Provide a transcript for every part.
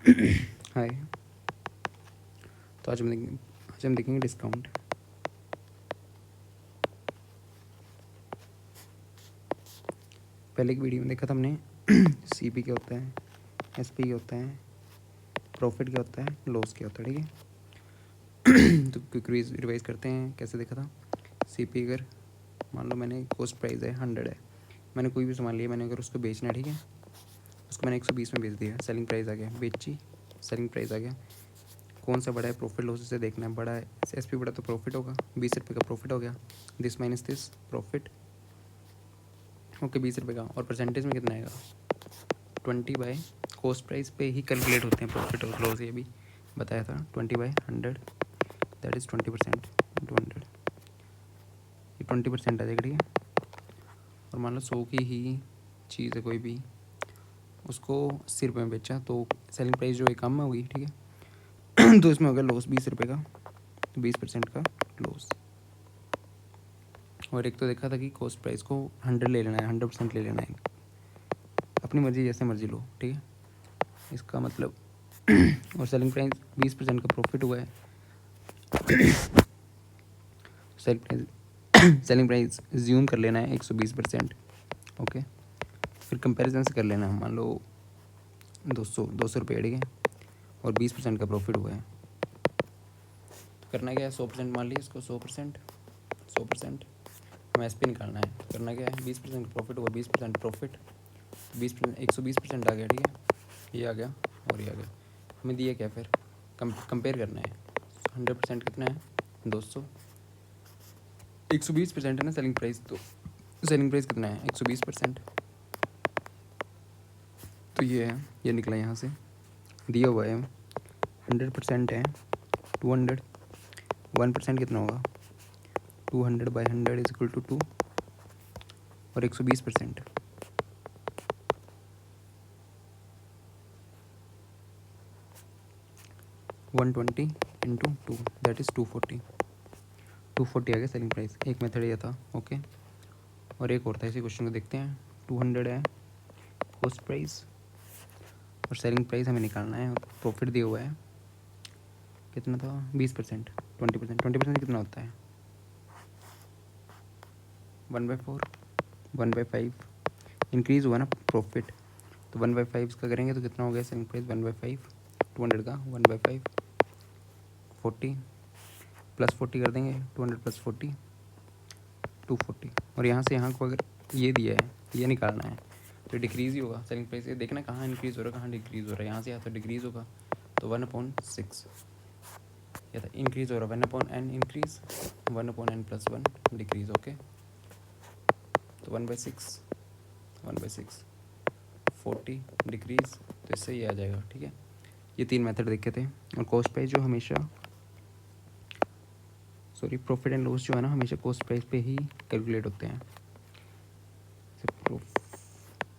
हाय। तो आज हम देखेंगे डिस्काउंट। पहले एक वीडियो में देखा था हमने सीपी क्या होता है, एसपी क्या होता है, प्रॉफिट क्या होता है, लॉस क्या होता है। ठीक है। तो क्विक रिवाइज करते हैं। कैसे देखा था? सीपी अगर मान लो मैंने कॉस्ट प्राइस है 100 है, मैंने कोई भी सामान लिया, मैंने अगर उसको बेचना है, ठीक है, उसको मैंने 120 में बेच दिया, सेलिंग प्राइस आ गया, बेची, सेलिंग प्राइस आ गया। कौन सा बड़ा है, प्रॉफिट लॉस से देखना है। बड़ा है एसपी बड़ा तो प्रॉफिट होगा, 20 रुपये का प्रॉफिट हो गया, this minus this profit. Okay, 20 रुपये का। और परसेंटेज में कितना आएगा? 20 बाय कॉस्ट प्राइस पे ही कैलकुलेट होते हैं प्रॉफिट और लॉस, ये भी बताया था। 20/100 दैट इज़ 20% इंटू 100, ये 20% आ जाएगा। ठीक है। और मान लो 100 की ही चीज़ है कोई भी, उसको 80 रुपये में बेचा, तो सेलिंग प्राइस जो है कम होगी। ठीक है। तो इसमें होगा लॉस 20 रुपये का, तो 20% का लॉस। और एक तो देखा था कि कॉस्ट प्राइस को 100 ले लेना है, 100% ले लेना है, अपनी मर्जी जैसे मर्जी लो। ठीक है, इसका मतलब। और सेलिंग प्राइस 20% का प्रॉफिट हुआ है। सेलिंग प्राइस ज्यूम कर लेना है 120%। ओके, फिर कंपैरिजन से कर लेना है। मान लो 200 रुपये, ठीक है, और 20% का प्रॉफिट हुआ है। तो करना क्या है, 100% मान लिया इसको, 100%, 100% हमें एस पी निकालना है। करना क्या है, 20% का प्रॉफिट हुआ, 20% प्रॉफिट, 20% 120% आ गया। ठीक है, ये आ गया और ये आ गया। हमें दिया क्या फिर, कंपेयर करना है। 100% कितना है, 200, 120% है ना सेलिंग प्राइस, तो सेलिंग प्राइस कितना है, 120%। तो ये है, ये निकला यहाँ से, दिया हुआ है 100% है 200, 1% कितना होगा, 200/100 इज इक्वल टू 2, और 120% 120 इंटू 2 दैट इज़ 240, 240 आ गया सेलिंग प्राइस। एक मेथड ये था। ओके, और एक और था, इसी क्वेश्चन को देखते हैं। 200 है कॉस्ट प्राइस और सेलिंग प्राइस हमें निकालना है। प्रॉफिट दिया हुआ है कितना था, 20%, 20%, 20% कितना होता है, 1/4, 1/5 इंक्रीज़ हुआ ना प्रॉफिट, तो 1/5 इसका करेंगे तो कितना हो गया सेलिंग प्राइस, 1/5, 200 का 1/5, 40 प्लस 40 कर देंगे, 200 प्लस 40, 240। और यहाँ से यहाँ को अगर ये दिया है, ये निकालना है, तो डिक्रीज़ ही होगा सेलिंग प्राइस। ये देखना कहाँ इंक्रीज़ हो रहा है, कहाँ डिक्रीज़ हो रहा है। यहाँ से यहाँ तो डिक्रीज़ होगा, तो 1/6 या था इंक्रीज़ हो रहा है, 1/n increase, 1/n+1 decrease. Okay, तो 1/6, 1/6 40 डिक्रीज़, तो इससे ये आ जाएगा। ठीक है, ये 3 मेथड देखे थे। और कॉस्ट प्राइस जो हमेशा, सॉरी, प्रॉफिट एंड लॉस जो है ना, हमेशा कॉस्ट प्राइस पे ही कैलकुलेट होते हैं।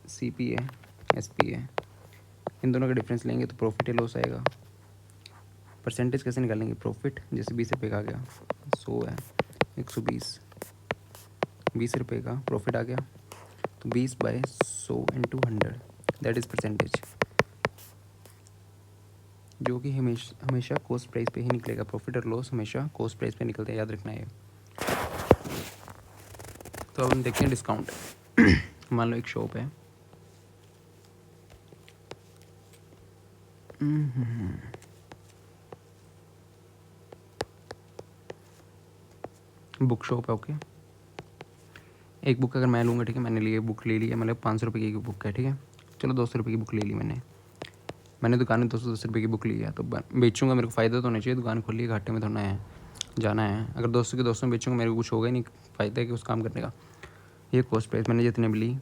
सी पी है, एस पी है, इन दोनों का डिफरेंस लेंगे तो प्रॉफिट या लॉस आएगा। परसेंटेज कैसे निकालेंगे, प्रॉफिट जैसे 20 रुपये का आ गया, 100 है, 120, 20 रुपये का प्रॉफिट आ गया, तो 20/100 इंटू 100 दैट इज़ परसेंटेज, जो कि हमेशा कॉस्ट प्राइस पे ही निकलेगा। प्रॉफिट और लॉस हमेशा कॉस्ट प्राइस पे निकलते हैं, याद रखना है। तो अब हम देखते हैं डिस्काउंट। मान लो एक शॉप है, बुक शॉप है। ओके, एक बुक अगर मैं लूँगा, ठीक है, मैंने लिए बुक ले लिया, मतलब 500 रुपये की बुक है। ठीक है, चलो 200 रुपये की बुक ले ली मैंने दुकान में 210 रुपये की बुक ली है, तो बेचूंगा, मेरे को फ़ायदा तो होना चाहिए। दुकान खोली है, घाटे में थोड़ा है जाना है। अगर 200 के 200 में बेचूंगा, मेरे को कुछ होगा ही नहीं, फ़ायदा है कि उस काम करने का। ये कॉस्ट प्राइस मैंने जितने भी ली,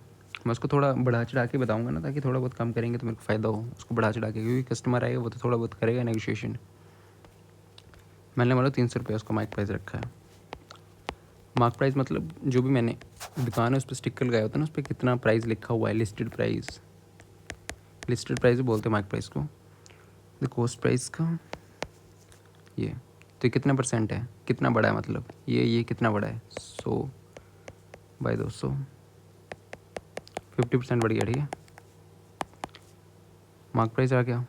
मैं उसको थोड़ा बढ़ा चढ़ा के बताऊंगा ना, ताकि थोड़ा बहुत कम करेंगे तो मेरे को फ़ायदा हो, उसको बढ़ा चढ़ा के, क्योंकि कस्टमर आएगा वो तो थोड़ा बहुत करेगा नेगोशिएशन। मैंने मतलब 300 रुपये उसका मार्क प्राइस रखा है। मार्क प्राइस मतलब जो भी मैंने दुकान है उस पर स्टिकर लगाया होता है ना, उस पर कितना प्राइस लिखा हुआ है, लिस्टेड प्राइस, लिस्टेड प्राइस भी बोलते हैं मार्क प्राइस को। द कॉस्ट प्राइस का ये, तो ये कितना परसेंट है, कितना बड़ा है, मतलब ये कितना बड़ा है, 100/200, 50% बढ़ गया। ठीक है, मार्क प्राइस आ गया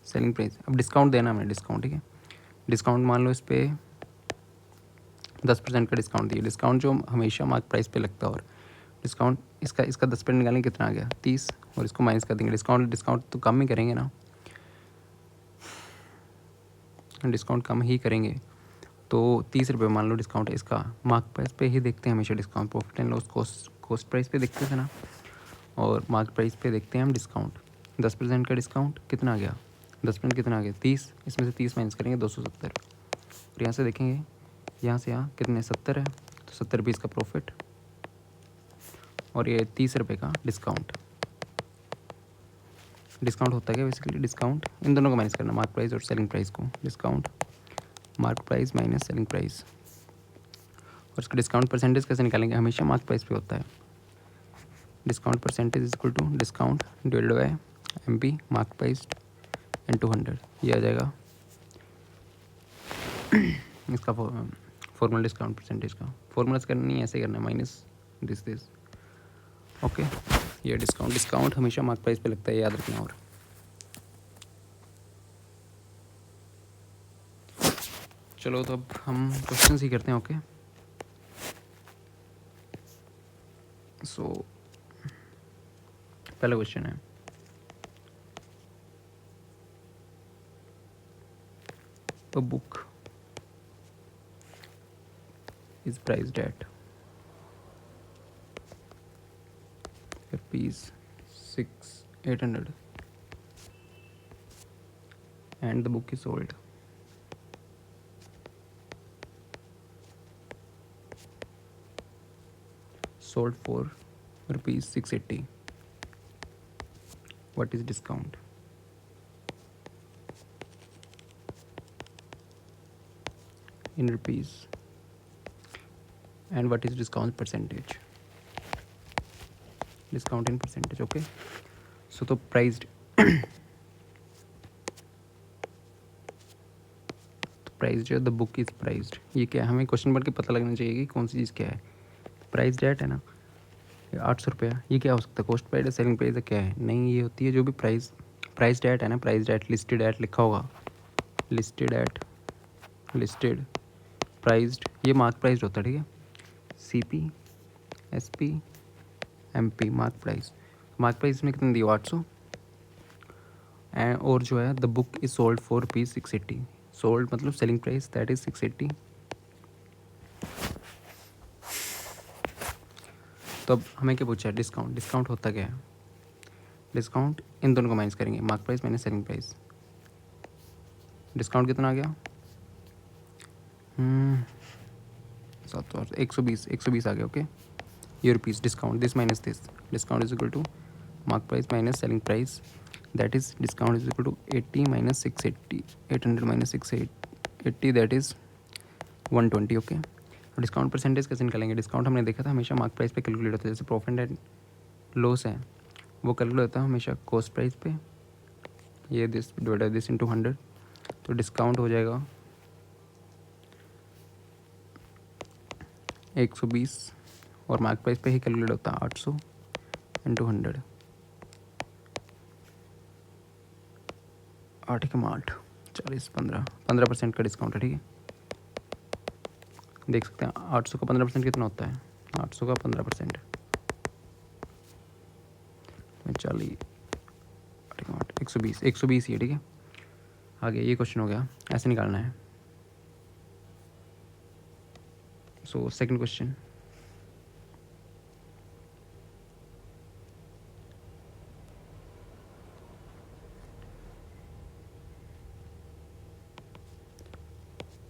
सेलिंग प्राइस। अब डिस्काउंट देना है हमने, डिस्काउंट, ठीक है। डिस्काउंट मान लो इस पर 10% का डिस्काउंट दिया, डिस्काउंट जो हमेशा मार्क प्राइस पे लगता है, और डिस्काउंट इसका 10% निकालेंगे कितना आ गया 30, और इसको माइनस कर देंगे, डिस्काउंट तो कम ही करेंगे ना, डिस्काउंट कम ही करेंगे। तो 30 रुपये मान लो डिस्काउंट है, इसका मार्क प्राइस पे ही देखते हैं हमेशा discount, profit and loss cost price पे देखते थे ना, और मार्क प्राइस पे देखते हैं हम डिस्काउंट। 10% का डिस्काउंट कितना आ गया, 10% कितना आ गया 30, इसमें से 30 माइनस करेंगे 270, और यहाँ से देखेंगे यहाँ से यहाँ कितने 70 है, तो 70 रुपये इसका प्रॉफिट, और ये 30 रुपये का डिस्काउंट। डिस्काउंट होता है क्या बेसिकली, डिस्काउंट इन दोनों को माइनस करना, मार्क प्राइस और सेलिंग प्राइस को, discount mark price minus selling price. और इसका डिस्काउंट परसेंटेज कैसे निकालेंगे, हमेशा मार्क प्राइस पे होता है, discount percentage is equal to discount divided by MP mark price into 100, ये आ जाएगा इसका फॉर्मूला डिस्काउंट परसेंटेज का। फॉर्मूला करना नहीं, ऐसे करना है, माइनस दिस ओके। ये डिस्काउंट हमेशा मार्क प्राइस पे लगता है, याद रखना। और चलो तो अब हम क्वेश्चन ही करते हैं, ओके। सो पहला क्वेश्चन है, a book is priced at rupees 800 and the book is sold for rupees 680. What is discount? In rupees, and what is discount percentage? Discount in percentage, okay. So तो priced price जो the book is prized, ये क्या है, हमें question पढ़ के पता लगना चाहिए कि कौन सी चीज़ क्या है। प्राइस डेट है ना, 800 रुपया, ये क्या हो सकता है, कॉस्ट प्राइस है, सेलिंग प्राइस है, क्या है, नहीं ये होती है जो भी प्राइस डेट है ना, प्राइस डेट लिस्टेड एट लिखा होगा, लिस्टेड प्राइज्ड, ये मार्क प्राइस होता है, ठीक है। CP SP MP mark price में कितने दिया 800, और जो है the book is sold for rupees 680, sold मतलब सेलिंग प्राइस दैट इज 680। तो अब हमें क्या पूछा है, डिस्काउंट होता क्या है, डिस्काउंट इन दोनों को माइनस करेंगे, mark price minus selling price. Discount कितना आ गया 120 आ गया, ओके। ये rupees discount, this minus this, discount is equal to mark price minus selling price, that is discount is equal to 80 minus 680, 800 minus 680 that is 120, okay. और discount percentage कैसे निकालेंगे, discount हमने देखा था हमेशा मार्क प्राइस पे calculate होता है, जैसे प्रॉफिट एंड लॉस है वो कैलकुलेट होता है हमेशा कॉस्ट प्राइस पे, ये दिस डिवाइड दिस इंटू 100, तो डिस्काउंट हो जाएगा 120, और मार्क प्राइस पे ही कैलकुलेट होता है 800 इंटू 100, 8 के 8 40 15% का डिस्काउंट है, ठीक है। देख सकते हैं 800 का 15% कितना होता है, 800 का 15% 40 8 120 ही है, ठीक है। आगे ये क्वेश्चन हो गया, ऐसे निकालना है। So second question,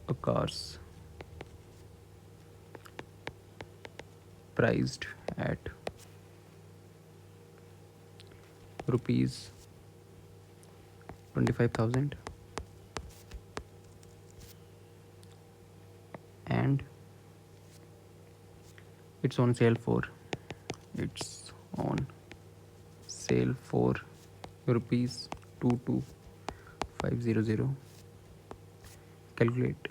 a cars priced at rupees 25,000 and it's on sale for rupees 22,500. Calculate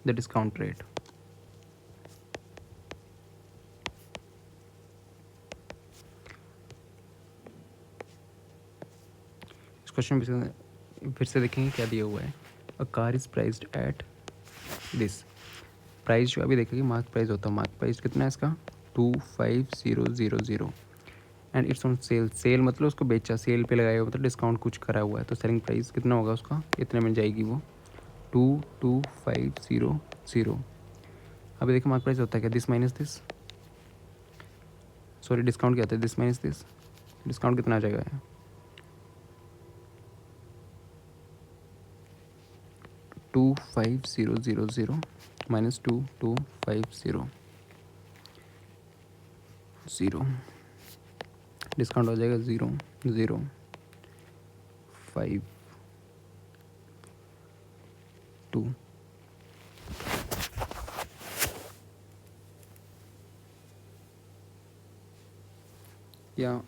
the discount rate. Question फिर से देखेंगे क्या दिया हुआ है। A car is priced at this. Price जो अभी देखेंगे मार्क प्राइस होता है, मार्क प्राइस कितना है इसका 25000 and it's on sale. Sale मतलब उसको बेचा, सेल पे लगाया हुआ मतलब डिस्काउंट कुछ करा हुआ है, तो सेलिंग प्राइस कितना होगा उसका, इतने में जाएगी वो 22500। अभी देखो मार्क प्राइस होता है क्या, this minus this, sorry discount क्या होता है, दिस माइनस दिस, डिस्काउंट कितना आ जाएगा 25000 माइनस 22500, डिस्काउंट हो जाएगा 0052। या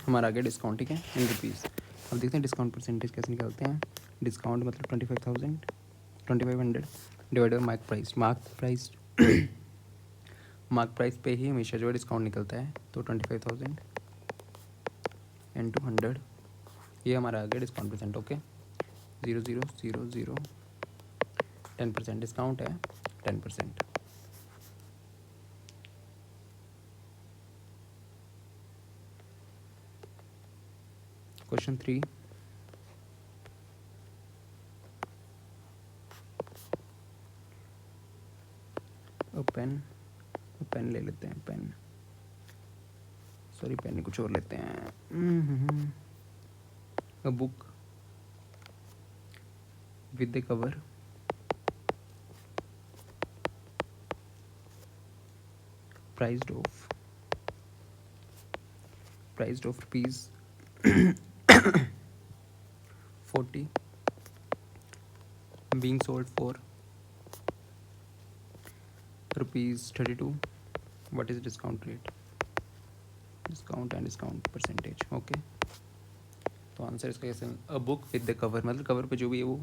हमारा आ गया डिस्काउंट, ठीक है, इन रुपीज़। अब देखते हैं डिस्काउंट परसेंटेज कैसे निकालते हैं। डिस्काउंट मतलब 2500 divide by mark price. Mark price पे ही हमेशा जो है डिस्काउंट निकलता है, तो 25,000 इंटू 100, ये हमारा आ गया डिस्काउंट परसेंट। ओके, 0000 10% डिस्काउंट है, 10%। क्वेश्चन 3, पेन ले लेते हैं, पेन नहीं, कुछ और लेते हैं। A book with the cover priced of rupees 40 being sold for ₹32. What is discount rate? Discount and discount percentage. Okay, तो आंसर इसका कैसे, a book with the cover मतलब कवर पे जो भी है वो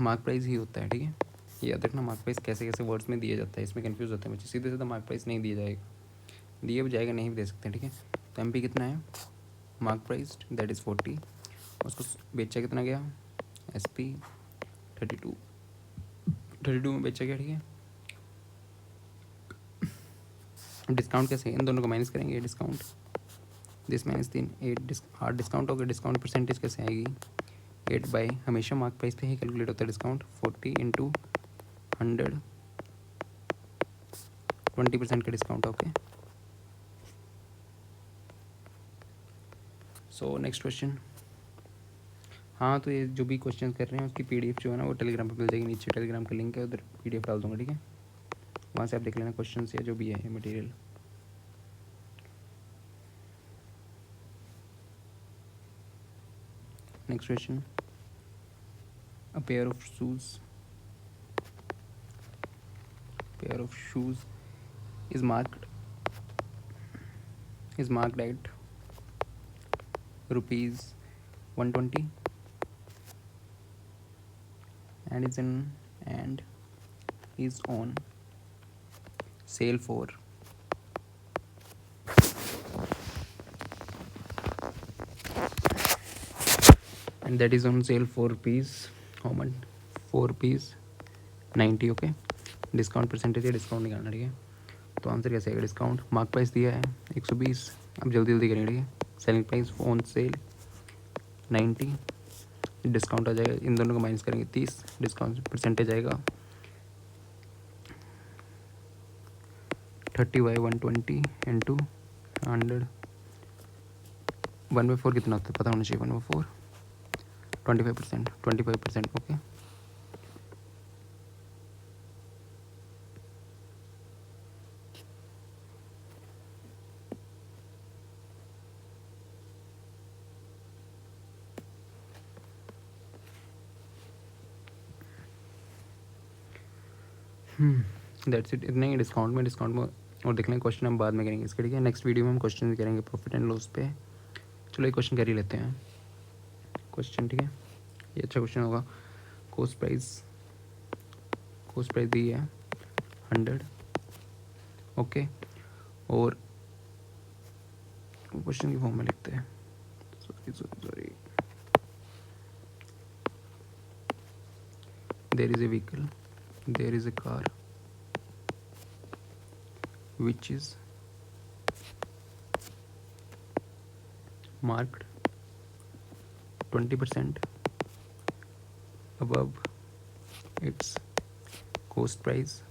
मार्क प्राइस ही होता है, ठीक है। ये याद रखना, मार्क प्राइस कैसे कैसे वर्ड्स में दिया जाता है, इसमें कंफ्यूज होते हैं बच्चे, सीधे सीधा मार्क प्राइस नहीं दिया जाएगा, दिया भी जाएगा नहीं भी दे सकते हैं, ठीक है। तो एम पी कितना है, मार्क प्राइस दैट इज़ 40, उसको बेचा कितना गया, एस पी 32 में बेचा गया, ठीक है। डिस्काउंट कैसे, इन दोनों को माइनस करेंगे, डिस्काउंट दिस माइनस 3 8 8 डिस्काउंट हो गया। डिस्काउंट परसेंटेज कैसे आएगी, 8 बाई, हमेशा मार्क प्राइस पे ही कैलकुलेट होता है डिस्काउंट, 40 इंटू 100, 20% का discount. Okay, so next question. हाँ, तो ये जो भी क्वेश्चन कर रहे हैं उसकी पीडीएफ जो है ना वो टेलीग्राम पे मिल जाएगी, नीचे टेलीग्राम का लिंक है, उधर पीडीएफ डाल दूंगा, ठीक है। वहाँ से आप देख लेना क्वेश्चन या जो भी है material. Next question, a pair of shoes is marked at rupees 120 and is on sale for rupees how much, 4 rupees 90। Okay, discount percentage है, डिस्काउंट निकालना, ठीक है। तो आंसर कैसे आएगा, डिस्काउंट मार्क प्राइस दिया है 120, अब जल्दी जल्दी करेंगे, ठीक है। Selling price on sale 90, discount आ जाएगा, इन दोनों को माइनस करेंगे 30, डिस्काउंट परसेंटेज आएगा 30/120 इंटू 100, 1/4 कितना होता है पता होना चाहिए, 1/4 25%। ओके, दैट्स इट, इतना ही डिस्काउंट में और देख लें क्वेश्चन हम बाद में करेंगे इसके, ठीक है। नेक्स्ट वीडियो में हम क्वेश्चन भी करेंगे प्रॉफिट एंड लॉस पे। चलो एक क्वेश्चन कर ही लेते हैं क्वेश्चन, ठीक है। ये अच्छा क्वेश्चन होगा। कॉस्ट प्राइस दी है 100, ओके, और क्वेश्चन की फॉर्म में लिखते हैं, sorry. There is a vehicle, there is a car which is marked 20% above its cost price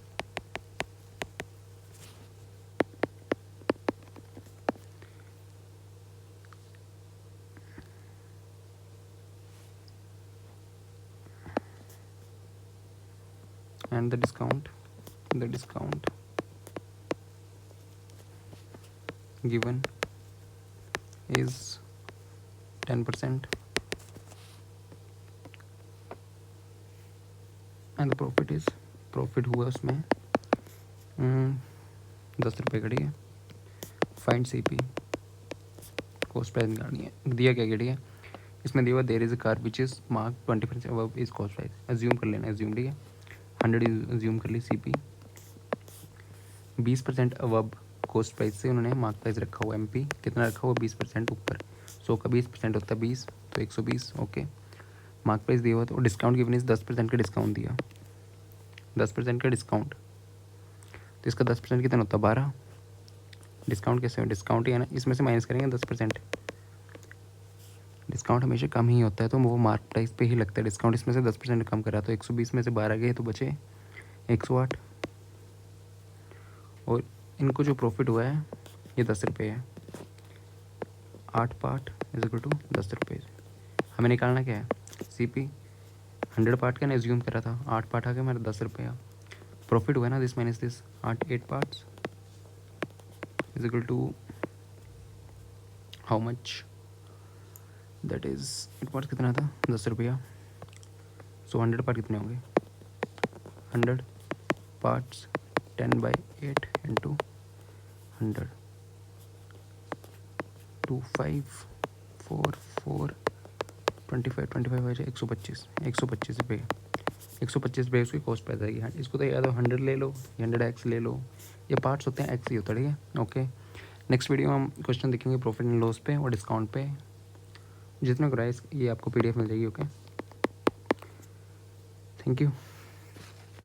and the discount given is 10% and the profit हुआ उसमें 10 रुपये का, ठीक है। फाइंड CP, कॉस्ट प्राइस निकालनी है। दिया क्या ठीक है, इसमें दिया हुआ there is a car which is mark 20% above is cost price. Assume कर लेना, एज्यूम, ठीक है। 100 एज्यूम कर ली। CP 20% अबव कॉस्ट प्राइस से उन्होंने मार्क प्राइस रखा हुआ। MP कितना रखा हुआ, 20% ऊपर। 100 का 20% होता है 20, तो 120। ओके, मार्क प्राइस दिया हुआ, तो डिस्काउंट गिवन इज 10% का डिस्काउंट दिया, 10% का डिस्काउंट। तो इसका 10% कितना होता है, 12। डिस्काउंट कैसे, डिस्काउंट ही है ना, इसमें से माइनस करेंगे 10%। डिस्काउंट हमेशा कम ही होता है, तो वो मार्क प्राइस पे ही लगता है डिस्काउंट। इसमें से 10% कम करा, तो 120 में से 12 गए तो बचे 108। और इनको जो प्रॉफिट हुआ है ये 10 रुपये है। 8 पार्ट इज इक्वल टू 10 रुपये। हमें निकालना क्या है, CP 100 पार्ट का ना एज्यूम करा था, 8 पार्ट आ गया हमारा 10 रुपया। प्रॉफिट हुआ है ना, this minus this, 8 parts is equal to how much, that is 8 part कितना था, 10 रुपया। सो 100 पार्ट कितने होंगे, 100 पार्ट्स 10/8 इंटू 100, 2 5 4 4 25 आ जाए 125, 125 रुपये। 125 रुपये उसकी कॉस्ट पैदा आएगी। हाँ, इसको तो याद हो, 100 ले लो, 100x ले लो, ये पार्ट्स होते हैं, x ही होता है, ठीक है। ओके, नेक्स्ट वीडियो हम क्वेश्चन देखेंगे प्रॉफिट एंड लॉस पे और डिस्काउंट पे। जितने कराए ये आपको PDF मिल जाएगी। Okay, thank you.